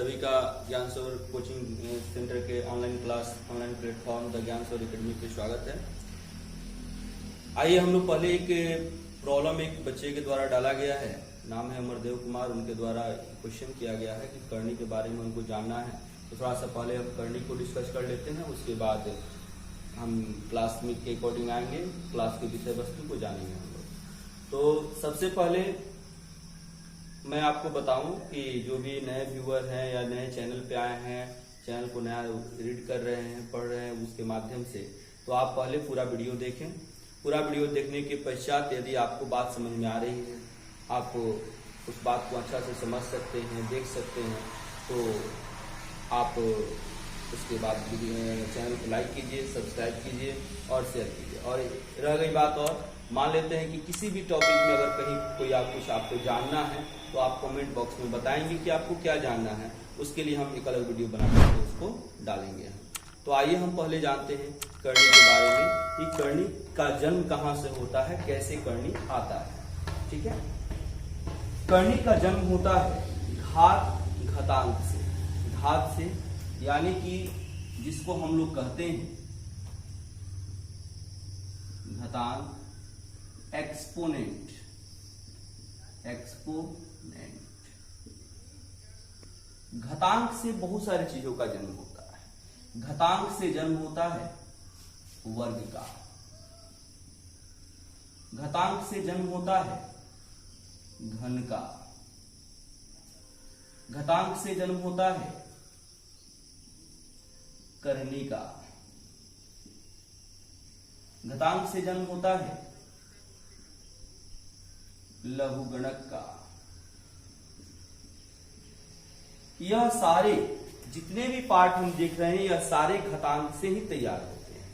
सभी का ज्ञान सरोवर कोचिंग सेंटर के online class, online platform the ज्ञान सरोवर एकेडमी पे स्वागत है। आइए हम लोग पहले एक प्रॉब्लम एक बच्चे के द्वारा डाला गया है, नाम है अमरदेव कुमार। उनके द्वारा क्वेश्चन किया गया है कि करनी के बारे में उनको जानना है। तो थोड़ा सा पहले हम करनी को डिस्कस कर लेते हैं, उसके बाद हम क्लास में के अकॉर्डिंग आएंगे, क्लास के विषय वस्तु को जानेंगे हम लोग। तो सबसे पहले मैं आपको बताऊं कि जो भी नए व्यूअर हैं या नए चैनल पे आए हैं, चैनल को नया रीड कर रहे हैं, पढ़ रहे हैं उसके माध्यम से, तो आप पहले पूरा वीडियो देखें। पूरा वीडियो देखने के पश्चात यदि आपको बात समझ में आ रही है, आप उस बात को अच्छा से समझ सकते हैं, देख सकते हैं, तो आप उसके बाद चैनल को लाइक कीजिए, सब्सक्राइब कीजिए और शेयर कीजिए। और रह गई बात, और मान लेते हैं कि किसी भी टॉपिक में अगर कहीं कोई कुछ आपको जानना है तो आप कमेंट बॉक्स में बताएंगे कि आपको क्या जानना है, उसके लिए हम एक अलग वीडियो बना करके उसको डालेंगे हम। तो आइए हम पहले जानते हैं करनी के बारे में कि करनी का जन्म कहाँ से होता है, कैसे करनी आता है। ठीक है, करनी का जन्म होता है घात घातांक से। घात से यानी कि जिसको हम लोग कहते हैं घातांक, एक्सपोनेंट। घातांक से बहुत सारी चीजों का जन्म होता है। घातांक से जन्म होता है वर्ग का, घातांक से जन्म होता है घन का, घातांक से जन्म होता है करनी का, घातांक से जन्म होता है लघुगणक का। यह सारे जितने भी पार्ट हम देख रहे हैं, यह सारे घातांक से ही तैयार होते हैं,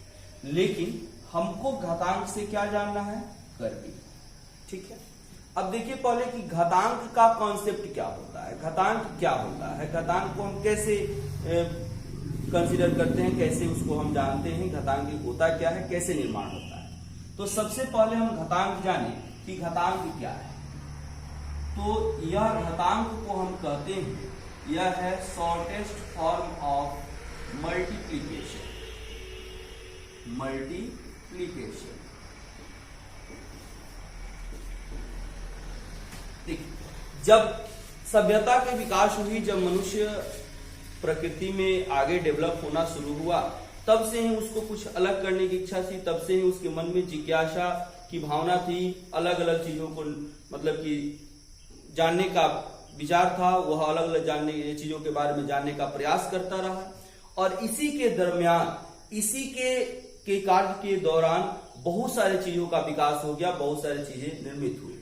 लेकिन हमको घातांक से क्या जानना है, करनी। ठीक है, अब देखिए पहले कि घातांक का कॉन्सेप्ट क्या होता है, घातांक क्या होता है, घातांक को हम कैसे कंसीडर करते हैं, कैसे उसको हम जानते हैं, घातांक होता क्या है, कैसे निर्माण होता है। तो सबसे पहले हम घातांक जाने कि घातांक क्या है। तो यह घातांक को हम कहते हैं, यह है shortest form of multiplication. Multiplication जब सभ्यता के विकास हुई, जब मनुष्य प्रकृति में आगे डेवलप होना शुरू हुआ, तब से ही उसको कुछ अलग करने की इच्छा थी, तब से ही उसके मन में जिज्ञासा की भावना थी, अलग अलग चीजों को मतलब कि जानने का विचार था, वह अलग अलग जानने चीजों के बारे में जानने का प्रयास करता रहा। और इसी के दरमियान, इसी के कार्य के दौरान बहुत सारी चीजों का विकास हो गया, बहुत सारी चीजें निर्मित हुई।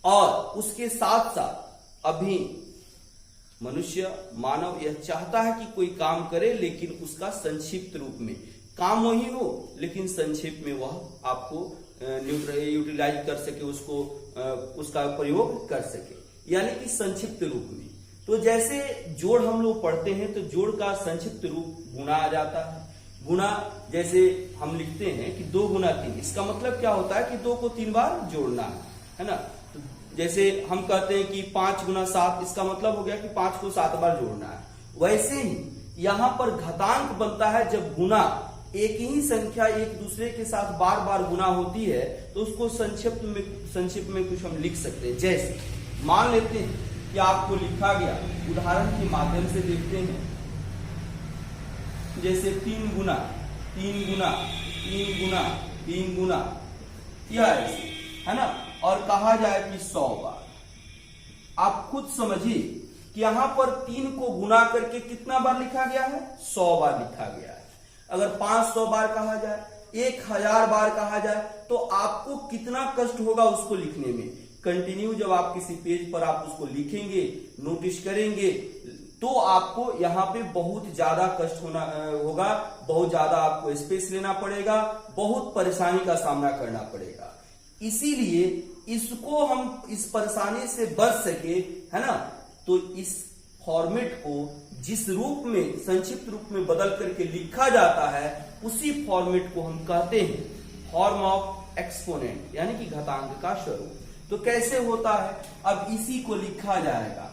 और उसके साथ साथ अभी मनुष्य, मानव यह चाहता है कि कोई काम करे, लेकिन उसका संक्षिप्त रूप में, काम वही हो लेकिन संक्षेप में वह आपको यूटिलाइज कर सके, उसका प्रयोग कर सके, यानी कि संक्षिप्त रूप में। तो जैसे जोड़ हम लोग पढ़ते हैं, तो जोड़ का संक्षिप्त रूप गुणा आ जाता है। गुणा जैसे हम लिखते हैं कि 2 गुना 3, इसका मतलब क्या होता है कि 2 को 3 बार जोड़ना है ना। तो जैसे हम कहते हैं कि 5 गुना 7, इसका मतलब हो गया कि 5 को 7 बार जोड़ना है। वैसे ही यहाँ पर घातांक बनता है जब गुना, एक ही संख्या एक दूसरे के साथ बार बार गुना होती है, तो उसको संक्षिप्त में कुछ हम लिख सकते हैं। जैसे मान लेते हैं कि आपको लिखा गया, उदाहरण के माध्यम से देखते हैं, जैसे 3 गुना 3 गुना 3 गुना 3 गुना, यह ऐसे है ना। और कहा जाए कि 100 बार, आप खुद समझिए कि यहां पर 3 को गुना करके कितना बार लिखा गया है, 100 बार लिखा गया है। अगर 500 बार कहा जाए, 1000 बार कहा जाए, तो आपको कितना कष्ट होगा उसको लिखने में। कंटिन्यू जब आप किसी पेज पर आप उसको लिखेंगे, नोटिस करेंगे, तो आपको यहाँ पे बहुत ज्यादा कष्ट होगा, बहुत ज्यादा आपको स्पेस लेना पड़ेगा, बहुत परेशानी का सामना करना पड़ेगा। इसीलिए इसको हम इस परेशानी से बच सके, है ना, तो इस फॉर्मेट को जिस रूप में, संक्षिप्त रूप में बदल करके लिखा जाता है, उसी फॉर्मेट को हम कहते हैं फॉर्म ऑफ एक्सपोनेंट, यानी कि घातांक का स्वरूप। तो कैसे होता है, अब इसी को लिखा जाएगा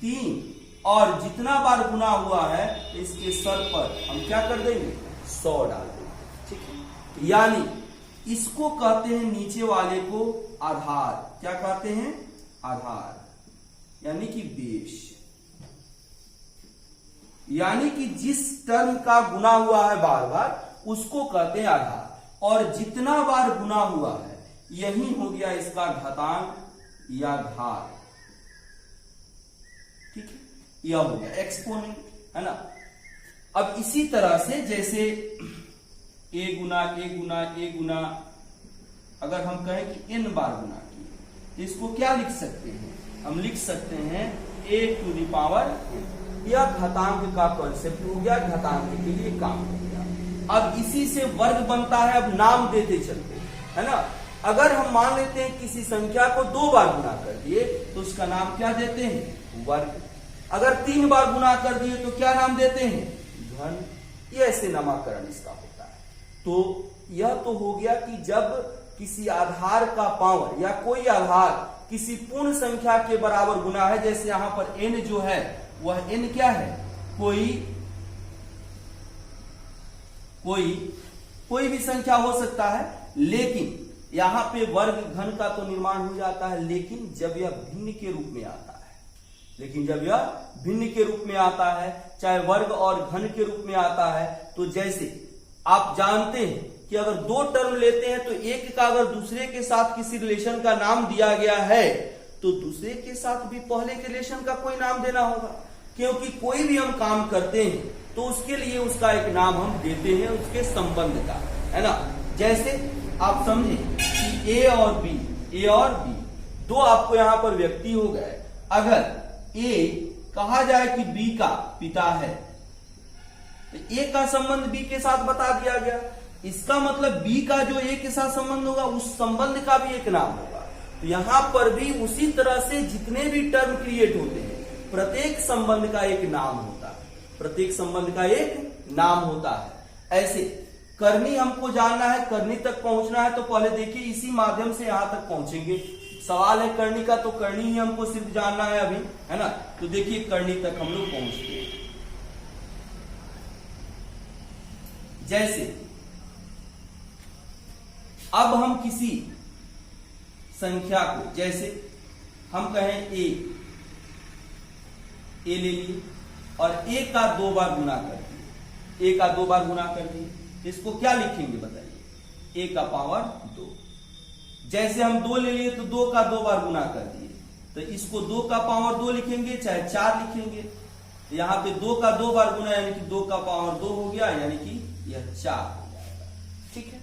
3 और जितना बार गुना हुआ है तो इसके सर पर हम क्या कर देंगे 100 डाल देंगे। ठीक है, यानी इसको कहते हैं नीचे वाले को आधार। क्या कहते हैं? आधार, यानी कि बेस। यानी कि जिस टर्म का गुना हुआ है बार बार उसको कहते हैं आधार, और जितना बार गुना हुआ है यही हो गया इसका घातांक या घात। ठीक है, यह हो गया एक्सपोनेंट, है ना। अब इसी तरह से जैसे a Guna a Guna a गुना, अगर हम कहें कि n बार गुना किए तो इसको क्या लिख सकते हैं? हम लिख सकते हैं a to the power n। यह घातांक का कॉन्सेप्ट हो गया, घातांक के लिए काम हो गया। अब इसी से वर्ग बनता है। अब नाम देते चलते, है ना। अगर हम मान लेते हैं किसी संख्या को 2 बार गुना कर दिए तो उसका नाम क्या देते हैं? वर्ग। अगर 3 बार गुना कर दिए तो क्या नाम देते हैं? घन। ये ऐसे नामकरण इसका होता है। तो यह तो हो गया कि जब किसी आधार का पावर या कोई आधार किसी पूर्ण संख्या के बराबर गुना है, जैसे यहां पर n जो है वह n क्या है? कोई भी संख्या हो सकता है, लेकिन यहां पे वर्ग घन का तो निर्माण हो जाता है, लेकिन जब यह भिन्न के रूप में आता है। चाहे वर्ग और घन के रूप में आता है, तो जैसे आप जानते हैं कि अगर 2 टर्म लेते हैं तो एक का अगर दूसरे के साथ किसी रिलेशन का नाम दिया गया है तो दूसरे के साथ भी पहले के रिलेशन का कोई नाम देना होगा, क्योंकि कोई भी हम काम करते हैं तो उसके लिए उसका एक नाम हम देते हैं, उसके संबंध का, है ना। जैसे आप समझे कि ए और बी 2 आपको यहां पर व्यक्ति हो गए। अगर ए कहा जाए कि बी का पिता है तो ए का संबंध बी के साथ बता दिया गया, इसका मतलब बी का जो ए के साथ संबंध होगा उस संबंध का भी एक नाम होगा। तो यहां पर भी उसी तरह से जितने भी टर्म क्रिएट होते हैं प्रत्येक संबंध का एक नाम होता है। ऐसे करनी हमको जानना है, करनी तक पहुंचना है, तो पहले देखिए इसी माध्यम से यहां तक पहुंचेंगे। सवाल है करनी का, तो करनी ही हमको सिर्फ जानना है अभी, है ना। तो देखिए करनी तक हम लोग पहुंचते हैं। जैसे अब हम किसी संख्या को, जैसे हम कहें ए ले लिए और ए का 2 बार गुना कर दिए, इसको क्या लिखेंगे बताइए? a का पावर 2। जैसे हम 2 ले लिए तो 2 का 2 बार गुना कर दिए, तो इसको 2 का पावर 2 लिखेंगे, चाहे 4 लिखेंगे। यहां पे 2 का 2 बार गुना यानी कि 2 का पावर 2 हो गया, यानी कि यह 4 हो जाएगा। ठीक है,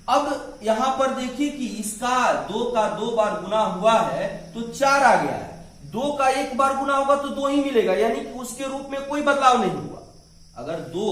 अब यहां पर देखिए कि इसका 2 का 2 बार गुना हुआ है तो 4 आ गया है। 2 का 1 बार गुना होगा तो 2 ही मिलेगा, यानी कि उसके रूप में कोई बदलाव नहीं हुआ। अगर 2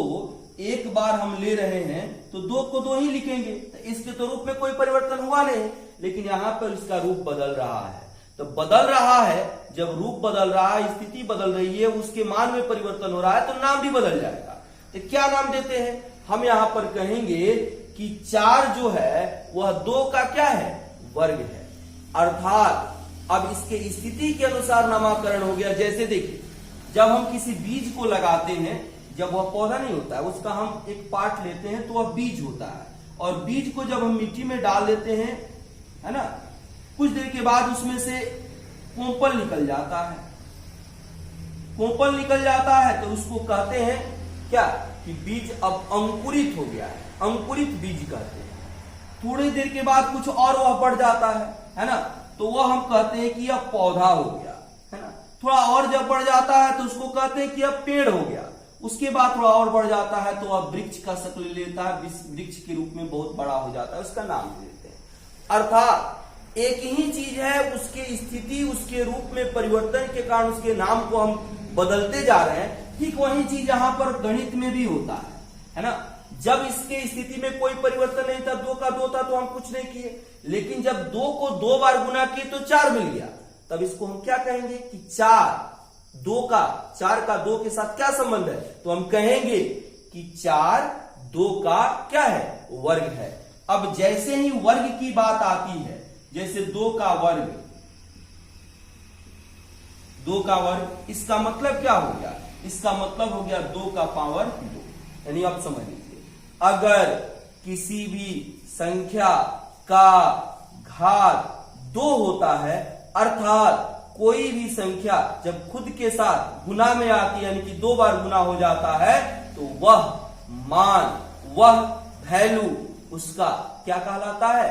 एक बार हम ले रहे हैं तो 2 को 2 ही लिखेंगे, तो इसके तो रूप में कोई परिवर्तन हुआ नहीं, लेकिन यहां पर इसका रूप बदल रहा है। तो बदल रहा है, जब रूप बदल रहा है, स्थिति बदल रही है, उसके मान में परिवर्तन हो रहा है, तो नाम भी बदल जाएगा। तो क्या नाम देते हैं? हम यहां पर कहेंगे कि 4 जो है वह 2 का क्या है? वर्ग है। अर्थात अब इसके स्थिति के अनुसार नामकरण हो गया। जैसे देखिए जब हम किसी बीज को लगाते हैं, जब वह पौधा नहीं होता है, उसका हम एक पार्ट लेते हैं तो वह बीज होता है, और बीज को जब हम मिट्टी में डाल देते हैं, है ना, कुछ देर के बाद उसमें से कोंपल निकल जाता है, तो उसको कहते हैं क्या? कि बीज अब अंकुरित हो गया है, अंकुरित बीज कहते हैं। थोड़ी देर के बाद कुछ और वह बढ़ जाता है ना, तो वह हम कहते हैं कि यह पौधा हो गया, है ना। थोड़ा और जब बढ़ जाता है तो उसको कहते हैं कि यह पेड़ हो गया। उसके बाद थोड़ा और बढ़ जाता है तो वह वृक्ष का शक्ल लेता है, वृक्ष के रूप में बहुत बड़ा हो जाता है, उसका नाम देते हैं। अर्थात एक ही चीज है, उसकी स्थिति, उसके रूप में परिवर्तन के कारण उसके नाम को हम बदलते जा रहे हैं। ठीक वही चीज यहां पर गणित में भी होता है ना। जब इसके स्थिति में कोई परिवर्तन नहीं था, 2 का 2 था, तो हम कुछ नहीं किए, लेकिन जब 2 को 2 बार गुना किए तो 4 मिल गया, तब इसको हम क्या कहेंगे? कि 4 का 2 के साथ क्या संबंध है? तो हम कहेंगे कि 4 2 का क्या है? वर्ग है। अब जैसे ही वर्ग की बात आती है, जैसे 2 का वर्ग 2 का वर्ग, इसका मतलब क्या हो गया, इसका मतलब हो गया 2 का पावर 2। यानी आप समझ लीजिए, अगर किसी भी संख्या का घात 2 होता है, अर्थात कोई भी संख्या जब खुद के साथ गुना में आती है, यानी कि 2 बार गुना हो जाता है, तो वह मान, वह वैल्यू उसका क्या कहलाता है,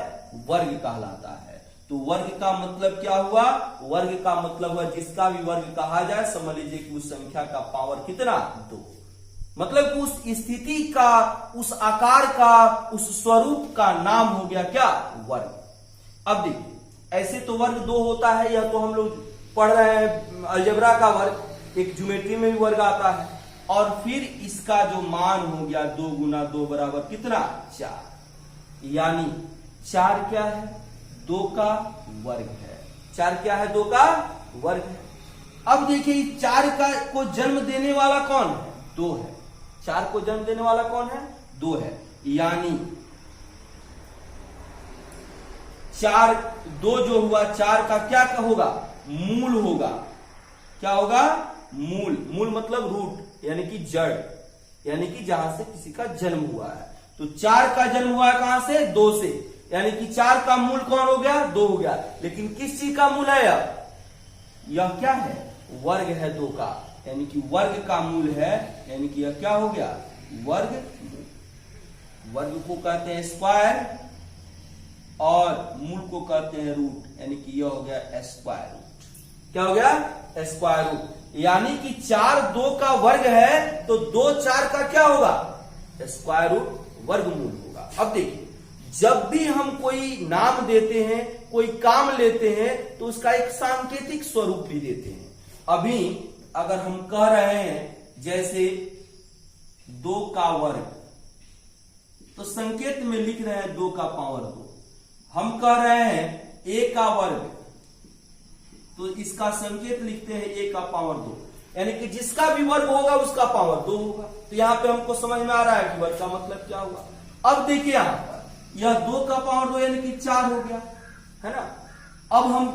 वर्ग कहलाता है। तो वर्ग का मतलब क्या हुआ, वर्ग का मतलब हुआ जिसका भी वर्ग कहा जाए, समझ लीजिए कि उस संख्या का पावर कितना, 2। मतलब कि उस स्थिति का, उस आकार का, उस स्वरूप का नाम हो गया क्या, वर्ग। अब देखिए, ऐसे तो वर्ग 2 होता है, यह तो हम लोग पढ़ रहे हैं अलजेब्रा का वर्ग, एक ज्योमेट्री में भी वर्ग आता है। और फिर इसका जो मान हो गया 2 गुना 2 बराबर कितना, 4। यानी 4 क्या है, 2 का वर्ग है। 4 क्या है, 2 का वर्ग है। अब देखिए 4 का को जन्म देने वाला कौन है, 2 है। 4 को जन्म देने वाला कौन है, 2 है। यानी 4, 2 जो हुआ, 4 का क्या होगा, मूल होगा। क्या होगा, मूल। मूल मतलब रूट, यानी कि जड़, यानी कि जहां से किसी का जन्म हुआ है। तो 4 का जन्म हुआ है कहां से, 2 से, यानी कि 4 का मूल कौन हो गया, 2 हो गया। लेकिन किस चीज का मूल है यह क्या है, वर्ग है 2 का, यानी कि वर्ग का मूल है, यानी कि यह क्या हो गया, वर्ग। वर्ग को कहते हैं स्क्वायर और मूल को कहते हैं रूट, यानी कि यह हो गया स्क्वायर रूट। क्या हो गया, स्क्वायर रूट। यानी कि 4 2 का वर्ग है, तो 2 4 का क्या होगा, स्क्वायर रूट, वर्गमूल होगा। अब देखिए, जब भी हम कोई नाम देते हैं, कोई काम लेते हैं, तो उसका एक सांकेतिक स्वरूप भी देते हैं। अभी अगर हम कह रहे हैं जैसे 2 का वर्ग, तो संकेत में लिख रहे हैं 2 का पावर 2। हम कह रहे हैं a का वर्ग, तो इसका संकेत लिखते हैं a का पावर 2, यानी कि जिसका भी वर्ग होगा उसका पावर 2 होगा। तो यहां पे हमको समझ में आ रहा है कि वर्ग का मतलब क्या हुआ। अब देखिए यहां पर यह 2 का पावर 2 यानी कि 4 हो गया, है ना। अब हम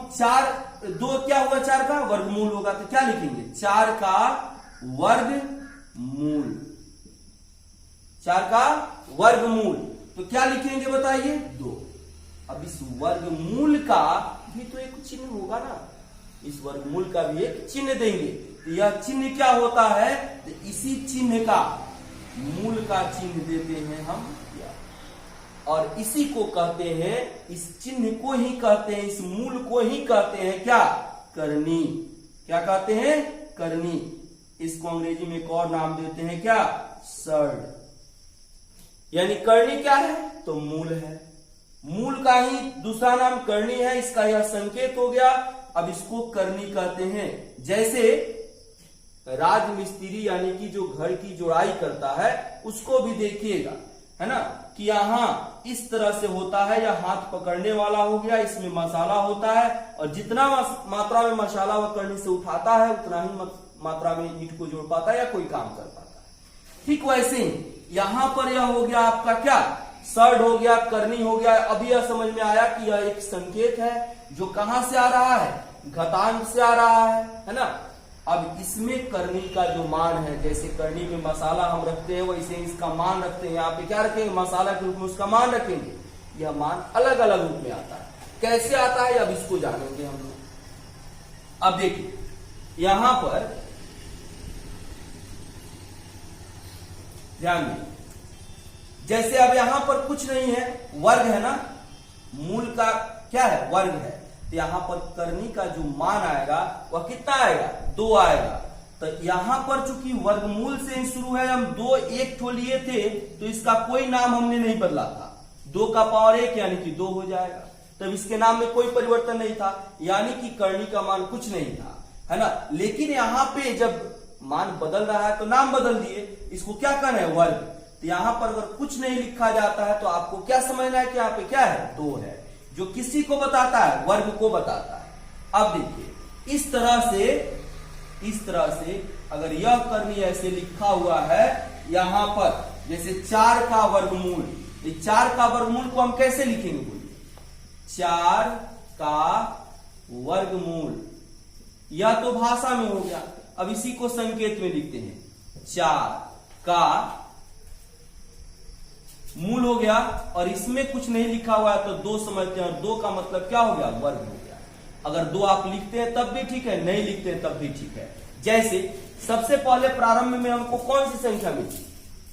2 क्या हुआ, 4 का वर्गमूल होगा, तो क्या लिखेंगे, 4 का वर्गमूल। 4 का वर्गमूल, तो क्या लिखेंगे बताइए, 2। अब इस वर्गमूल का भी तो एक चिन्ह होगा ना, इस वर्गमूल का भी एक चिन्ह देंगे। तो यह चिन्ह क्या होता है, तो इसी चिन्ह का, मूल का चिन्ह देते हैं हम, और इसी को कहते हैं, इस चिन्ह को ही कहते हैं, इस मूल को ही कहते हैं क्या, करनी। क्या कहते हैं, करनी। इसको अंग्रेजी में एक और नाम देते हैं क्या, सर्ड। यानी करनी क्या है, तो मूल है। मूल का ही दूसरा नाम करनी है, इसका यह संकेत हो गया। अब इसको करनी कहते हैं। जैसे राजमिस्त्री यानी कि जो घर की जोड़ाई करता है, उसको भी देखिएगा, है ना, कि यहां इस तरह से होता है, यह हाथ पकड़ने वाला हो गया, इसमें मसाला होता है, और जितना मात्रा में मसाला वह करनी से उठाता है, उतना ही मात्रा में ईंट को जोड़ पाता है या कोई काम कर पाता है। ठीक वैसे ही यहां पर यह हो गया आपका क्या, सर्ड हो गया, करनी हो गया। अभी यह समझ में आया कि यह एक संकेत है जो कहां से आ रहा है, घातांक से आ रहा है ना। अब इसमें करनी का जो मान है, जैसे करनी में मसाला हम रखते हैं, वैसे इसका मान रखते हैं। यहाँ पे क्या रखेंगे, मसाला के रूप में उसका मान रखेंगे। यह मान अलग अलग रूप में आता है, कैसे आता है अब इसको जानेंगे हम लोग। अब देखिए यहां पर ध्यान दें, जैसे अब यहां पर कुछ नहीं है, वर्ग है ना, मूल का क्या है, वर्ग है। तो यहां पर करनी का जो मान आएगा वह कितना आएगा, 2 आएगा। तो यहां पर चूंकि वर्गमूल से ही शुरू है, हम 2 एक ठो लिए थे, तो इसका कोई नाम हमने नहीं बदला था। 2 का पावर 1 यानी कि 2 हो जाएगा, तब इसके नाम में कोई परिवर्तन नहीं था, यानी कि करनी का मान कुछ नहीं था, है ना। लेकिन यहां पे जब मान बदल रहा है तो नाम बदल दिए, इसको क्या कहना है, वर्ग। तो यहां पर अगर कुछ नहीं लिखा जाता है तो आपको क्या समझना है कि यहाँ पे क्या है, 2 है, जो किसी को बताता है, वर्ग को बताता है। अब देखिए इस तरह से अगर यह करनी ऐसे लिखा हुआ है यहां पर, जैसे 4 का वर्गमूल, ये 4 का वर्गमूल को हम कैसे लिखेंगे, बोलिए, 4 का वर्गमूल। यह तो भाषा में हो गया। अब इसी को संकेत में लिखते हैं। 4 का मूल हो गया, और इसमें कुछ नहीं लिखा हुआ है तो 2 समझते हैं, और 2 का मतलब क्या हो गया, वर्ग हो गया। अगर 2 आप लिखते हैं तब भी ठीक है, नहीं लिखते हैं तब भी ठीक है। जैसे सबसे पहले प्रारंभ में हमको कौन सी संख्या मिली,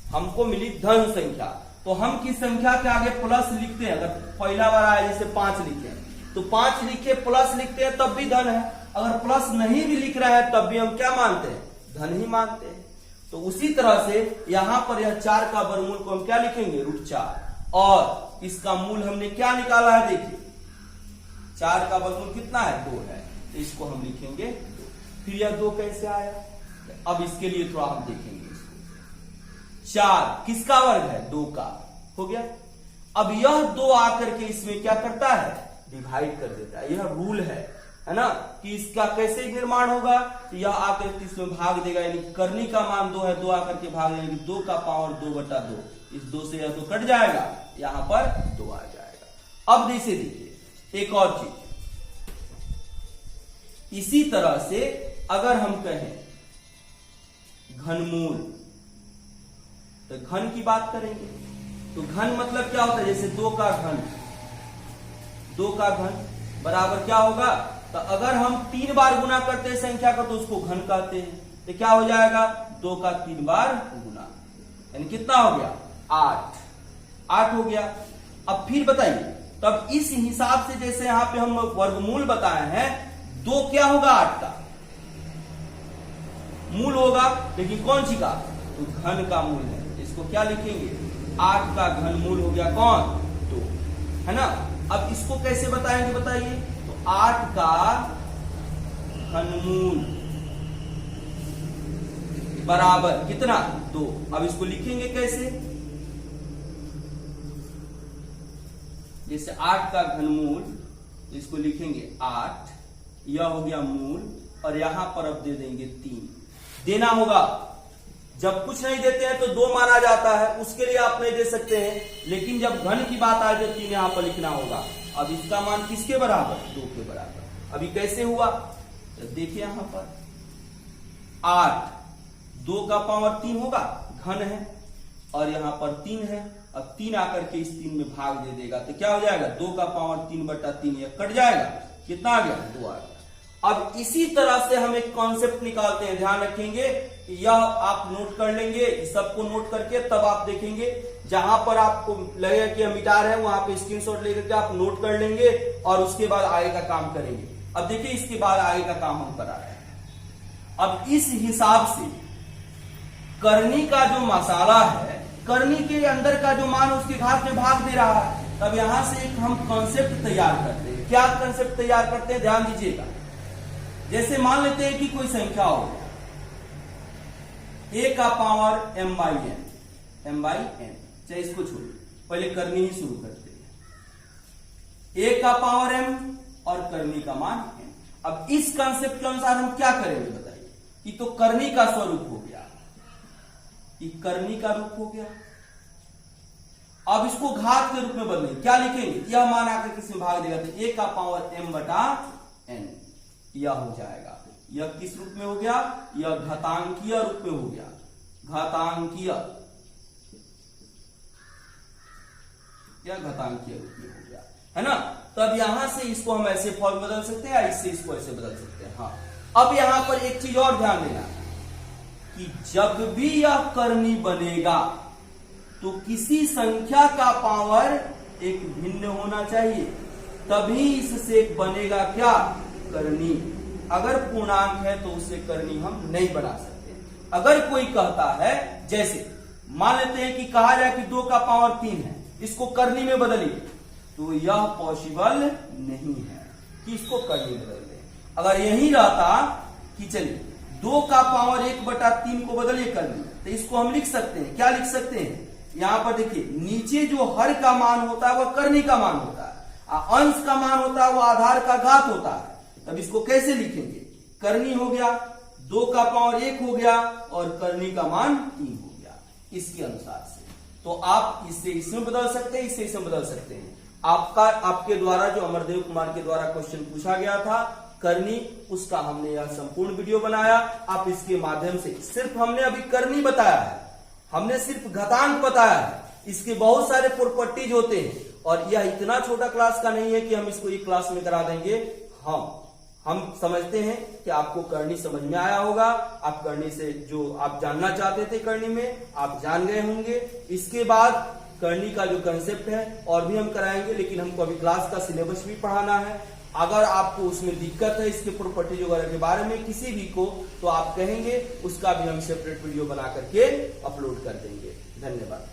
हमको मिली धन संख्या, तो हम किस संख्या के आगे प्लस लिखते हैं। अगर पहला बार आया जैसे 5 लिखे तो 5 लिखे प्लस लिखते हैं तब भी धन है, अगर प्लस नहीं भी लिख रहा है तब भी हम क्या मानते हैं, धन ही मानते हैं। तो उसी तरह से यहां पर यह 4 का वर्गमूल को हम क्या लिखेंगे, √4, और इसका मूल हमने क्या निकाला है, देखिए 4 का वर्गमूल कितना है, 2 है, तो इसको हम लिखेंगे 2। फिर यह 2 कैसे आया, अब इसके लिए थोड़ा हम देखेंगे इसको। 4 किसका वर्ग है, 2 का, हो गया। अब यह 2 आकर के इसमें क्या करता है, डिवाइड कर देता है। यह रूल है ना, कि इसका कैसे निर्माण होगा, तो यह आकर के इसमें भाग देगा, यानी करनी का मान 2 है, 2 आकर के भाग देंगे, 2 का पावर 2/2, इस 2 से यह 2 कट जाएगा, यहां पर 2 आ जाएगा। अब जैसे देखिए एक और चीज, इसी तरह से अगर हम कहें घनमूल, तो घन की बात करेंगे, तो घन मतलब क्या होता है, जैसे 2 का घन, 2 का घन बराबर क्या होगा, तो अगर हम 3 बार गुना करते हैं संख्या का तो उसको घन कहते हैं, तो क्या हो जाएगा, 2 का 3 बार गुना, यानी कितना हो गया, 8 हो गया। अब फिर बताइए, तब इस हिसाब से जैसे यहां पे हम वर्गमूल बताए हैं, 2 क्या होगा, 8 का मूल होगा, लेकिन कौन सी का, तो घन का मूल है, इसको क्या लिखेंगे, 8 का घन मूल हो गया कौन, 2, है ना। अब इसको कैसे बताएंगे बताइए, तो 8 का घनमूल बराबर कितना, 2। अब इसको लिखेंगे कैसे, जैसे 8 का घनमूल, इसको लिखेंगे 8, यह हो गया मूल, और यहां पर अब दे देंगे 3, देना होगा। जब कुछ नहीं देते हैं तो 2 माना जाता है, उसके लिए आप नहीं दे सकते हैं, लेकिन जब घन की बात आए तो 3 यहां पर लिखना होगा। अब इसका मान किसके बराबर, 2 के बराबर। अभी कैसे हुआ, तो देखिए यहां पर 8, 2 का पावर 3 होगा, घन है, और यहां पर 3 है, अब 3 आकर के इस 3 में भाग दे देगा, तो क्या हो जाएगा, 2 का पावर 3/3, यह कट जाएगा, कितना आ गया, 2 आ गया। अब इसी तरह से हम एक कॉन्सेप्ट निकालते हैं, ध्यान रखेंगे, यह आप नोट कर लेंगे, इस सबको नोट करके तब आप देखेंगे, जहां पर आपको लगेगा कि हम मिटा रहे हैं वहां पे स्क्रीनशॉट लेकर के आप नोट कर लेंगे, और उसके बाद आगे का काम करेंगे। अब देखिए इसके बाद आगे का काम हम करा रहे हैं। अब इस हिसाब से करनी का जो मसाला है, करनी के अंदर का जो मान उसके घात में भाग दे रहा है, तब यहां से एक हम कॉन्सेप्ट तैयार करते हैं। क्या कॉन्सेप्ट तैयार करते हैं, ध्यान दीजिएगा। जैसे मान लेते हैं कि कोई संख्या हो, a का पावर m/n, चाहे इसको छोड़िए, पहले करनी ही शुरू करते हैं। a का पावर m और करनी का मान n। अब इस कॉन्सेप्ट के अनुसार हम क्या करेंगे बताइए, कि तो करनी का स्वरूप हो गया, कि करनी का रूप हो गया। अब इसको घात के रूप में बदलेंगे, क्या लिखेंगे, यह मान आकर किसमें भाग देगा, तो a का पावर m/n, यह हो जाएगा। यह किस रूप में हो गया, यह घातांकीय रूप में हो गया, घातांकीय, यह घातांकीय रूप में हो गया, है ना। तो अब यहां से इसको हम ऐसे फॉर्म बदल सकते हैं, या इससे इसको ऐसे बदल सकते हैं। हाँ, अब यहां पर एक चीज और ध्यान देना, कि जब भी यह करनी बनेगा तो किसी संख्या का पावर एक भिन्न होना चाहिए, तभी इससे बनेगा क्या, करनी। अगर पूर्णांक है तो उससे करनी हम नहीं बना सकते। अगर कोई कहता है, जैसे मान लेते हैं कि कहा जाए कि 2 का पावर 3 है, इसको करनी में बदलिए, तो यह पॉसिबल नहीं है कि इसको करनी में बदल दें। अगर यही रहता कि चलिए 2 का पावर 1/3 को बदलिए करनी, तो इसको हम लिख सकते हैं, क्या लिख सकते हैं, यहां पर देखिए नीचे जो हर का मान होता है वह करनी का मान होता है, अंश का मान होता है वो आधार का घात होता है। तब इसको कैसे लिखेंगे, करनी हो गया, 2 का पावर 1 हो गया, और करनी का मान 3 हो गया, इसके अनुसार से। तो आप इससे इसमें बदल सकते हैं, इससे इसमें बदल सकते हैं। आपके द्वारा जो अमरदेव कुमार के द्वारा क्वेश्चन पूछा गया था, करनी, उसका हमने यह संपूर्ण वीडियो बनाया। आप इसके माध्यम से सिर्फ हमने अभी करनी बताया है, हमने सिर्फ घातांक बताया है, इसके बहुत सारे प्रॉपर्टीज होते हैं और यह इतना छोटा क्लास का नहीं है कि हम इसको एक क्लास में करा देंगे। हम समझते हैं कि आपको करनी समझ में आया होगा। आप करनी से जो आप जानना चाहते थे करनी में आप जान गए होंगे। इसके बाद करनी का जो कंसेप्ट है और भी हम कराएंगे, लेकिन हमको अभी क्लास का सिलेबस भी पढ़ाना है। अगर आपको उसमें दिक्कत है इसके प्रॉपर्टीज वगैरह के बारे में किसी भी को, तो आप कहेंगे, उसका भी हम सेपरेट वीडियो बना करके अपलोड कर देंगे। धन्यवाद।